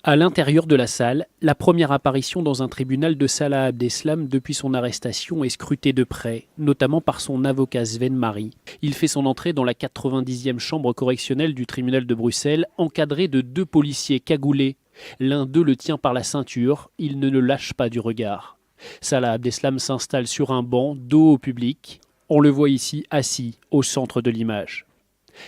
À l'intérieur de la salle, la première apparition dans un tribunal de Salah Abdeslam depuis son arrestation est scrutée de près, notamment par son avocat Sven Mari. Il fait son entrée dans la 90e chambre correctionnelle du tribunal de Bruxelles, encadré de 2 policiers cagoulés. L'un d'eux le tient par la ceinture, il ne le lâche pas du regard. Salah Abdeslam s'installe sur un banc, dos au public. On le voit ici assis, au centre de l'image.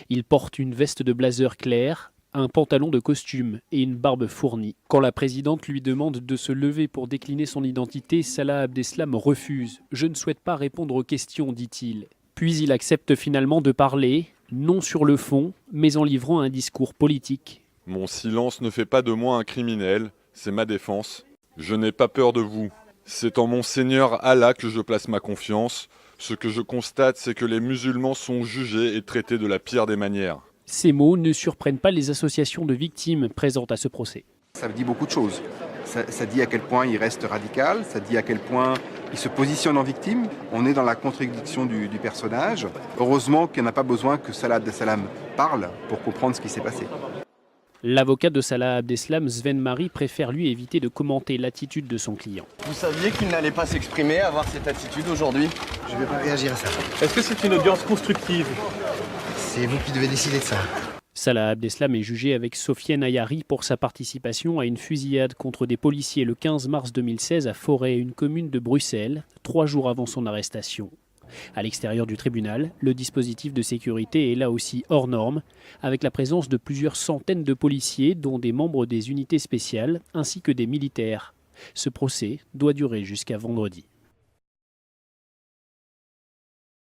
Il porte une veste de blazer clair, un pantalon de costume et une barbe fournie. Quand la présidente lui demande de se lever pour décliner son identité, Salah Abdeslam refuse. « Je ne souhaite pas répondre aux questions », dit-il. Puis il accepte finalement de parler, non sur le fond, mais en livrant un discours politique. « Mon silence ne fait pas de moi un criminel, c'est ma défense. Je n'ai pas peur de vous. C'est en mon Seigneur Allah que je place ma confiance. Ce que je constate, c'est que les musulmans sont jugés et traités de la pire des manières. » Ces mots ne surprennent pas les associations de victimes présentes à ce procès. Ça dit beaucoup de choses. Ça dit à quel point il reste radical, ça dit à quel point il se positionne en victime. On est dans la contradiction du personnage. Heureusement qu'il n'y en a pas besoin que Salah Abdeslam parle pour comprendre ce qui s'est passé. L'avocat de Salah Abdeslam, Sven Mari, préfère lui éviter de commenter l'attitude de son client. Vous saviez qu'il n'allait pas s'exprimer, avoir cette attitude aujourd'hui? Je ne vais pas réagir à ça. Est-ce que c'est une audience constructive? C'est vous qui devez décider de ça. Salah Abdeslam est jugé avec Sofiane Ayari pour sa participation à une fusillade contre des policiers le 15 mars 2016 à Forêt, une commune de Bruxelles, 3 jours avant son arrestation. À l'extérieur du tribunal, le dispositif de sécurité est là aussi hors norme, avec la présence de plusieurs centaines de policiers, dont des membres des unités spéciales, ainsi que des militaires. Ce procès doit durer jusqu'à vendredi.